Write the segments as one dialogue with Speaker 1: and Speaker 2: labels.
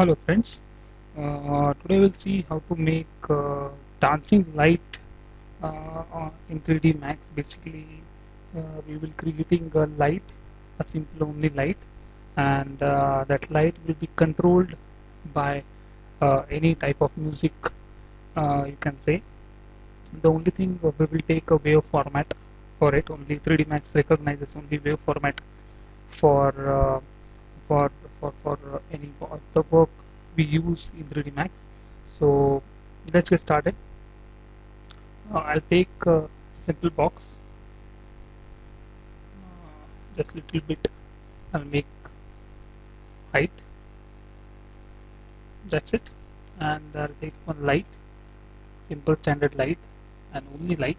Speaker 1: Hello friends, today we'll see how to make dancing light in 3D Max. Basically, we will creating a light, a simple only light, and that light will be controlled by any type of music. You can say the only thing we will take a wave format for it. Only 3D Max recognizes only wave format for uh, for for any of the work we use in 3D Max. So let's get started. I'll take a simple box, just little bit. I'll make height. That's it, and I'll take one light, simple standard light, and Omni light.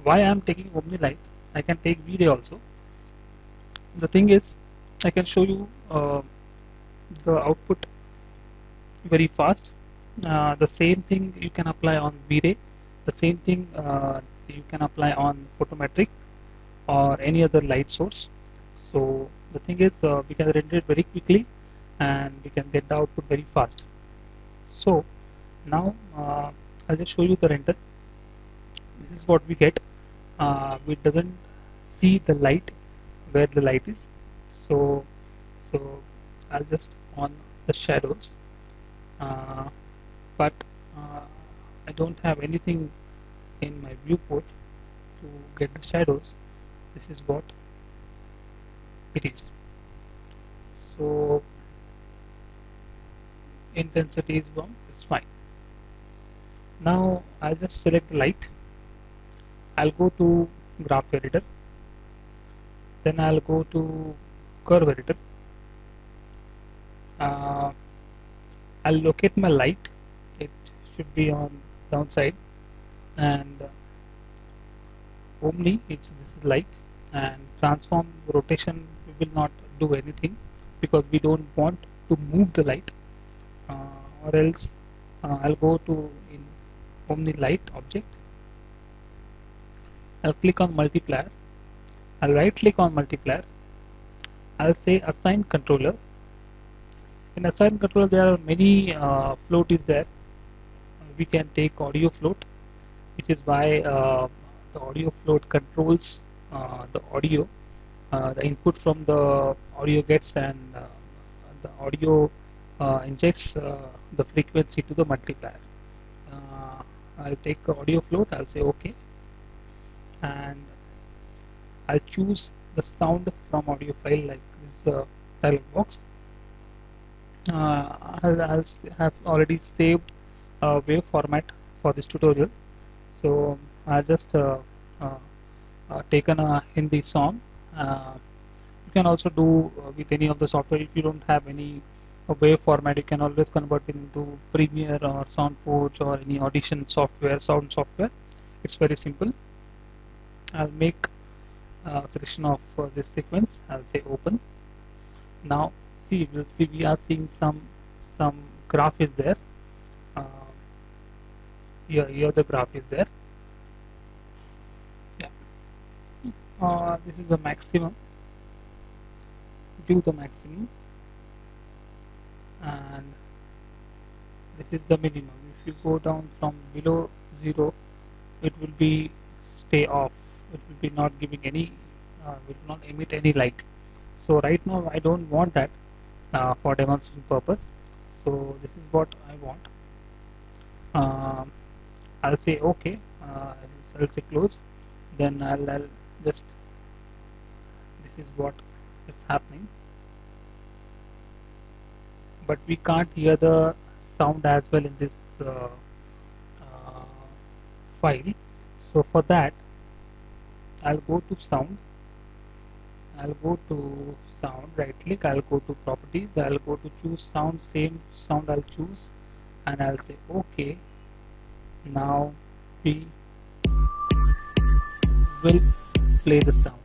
Speaker 1: Why I'm taking Omni light? I can take V-Ray also. The thing is, I can show you the output very fast. The same thing you can apply on V-Ray. The same thing you can apply on photometric or any other light source. So the thing is, we can render it very quickly and we can get the output very fast. So now I'll just show you the render. This is what we get. We doesn't see the light where the light is. So I'll just on the shadows. But uh, I don't have anything in my viewport to get the shadows. This is what it is. So intensity is wrong, it's fine. Now I'll just select the light. I'll go to graph editor, then I'll go to curve editor. uh, I'll locate my light. It should be on downside, and Omni, this is light, and transform rotation we will not do anything because we don't want to move the light, or else I'll go to in Omni light object. I'll click on multiplier. I'll right click on multiplier. I'll say assign controller. In assign controller there are many float is there. We can take audio float, which is why the audio float controls the audio. The input from the audio gets, and the audio injects the frequency to the multiplier. I'll take audio float. I'll say OK, and I'll choose the sound from audio file like this dialog box. I'll have already saved a wave format for this tutorial, so I just taken a Hindi song. You can also do with any of the software. If you don't have any wave format, you can always convert it into Premiere or SoundForge or any audition software, sound software. It's very simple. I'll make a selection of this sequence. I'll say open. Now see, we are seeing some graph is there. Uh, here the graph is there. Yeah. This is the maximum. Do the maximum, and this is the minimum. If you go down from below 0, it will be stay off. It will be not giving any, will not emit any light. So right now I don't want that for demonstration purpose. So this is what I want. I'll say OK. I'll say close. Then I'll just, this is what is happening. But we can't hear the sound as well in this uh, file. So for that, I'll go to sound. I'll go to sound, right click, I'll go to properties, I'll go to choose sound, same sound I'll choose, and I'll say OK. Now we will play the sound.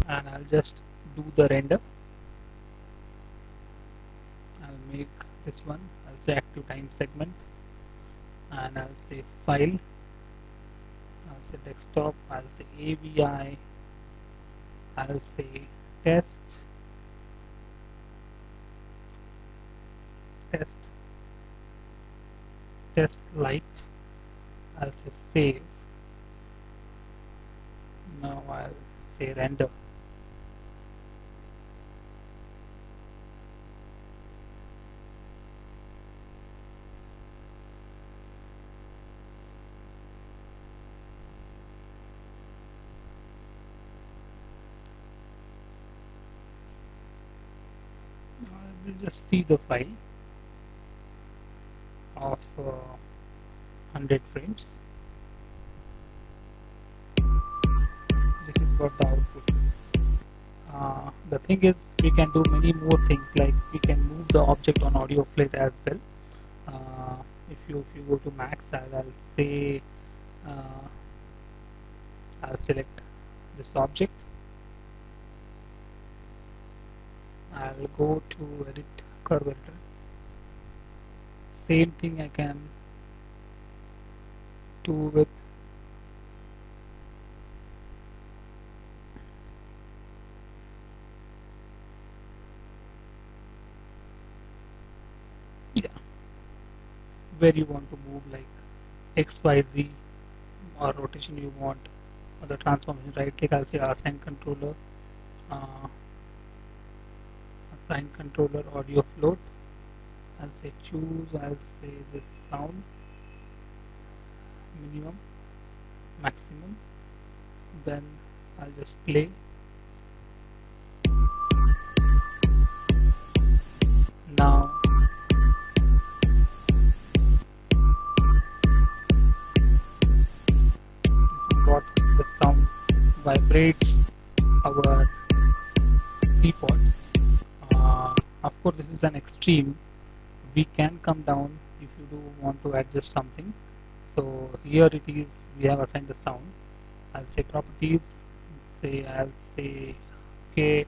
Speaker 1: And I'll just do the render. I'll make this one, I'll say active time segment, and I'll say file, I'll say desktop, I'll say AVI, I'll say test, test, test light, I'll say save. Now I'll say render. We'll just see the file of 100 frames. This is what the output is. The thing is, we can do many more things, like we can move the object on audio plate as well. If you go to max, I'll say I'll select this object. I'll go to edit curve editor. Same thing I can do with where you want to move, like XYZ, or rotation you want, or the transformation. Right click, I'll say assign controller, audio float. I'll say choose, I'll say this sound minimum, maximum, then I'll just play. Now what the sound vibrates our teapot. Of course, this is an extreme. We can come down if you do want to adjust something. So here it is, we have assigned the sound. I'll say properties, I'll say okay,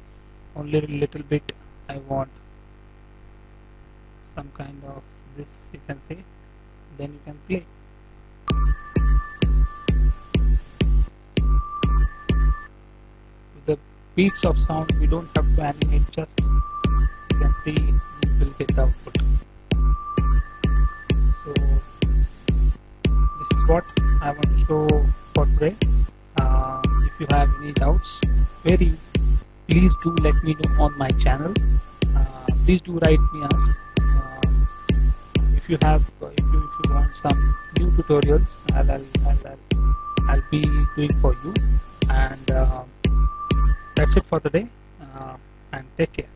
Speaker 1: only a little bit I want some kind of this, you can say, then you can play. With the beats of sound, we don't have to animate, just you can see you will get the output. So this is what I want to show for today. If you have any doubts, queries, please do let me know on my channel. Please do write me ask. If you want some new tutorials, I'll be doing for you. And that's it for today. And take care.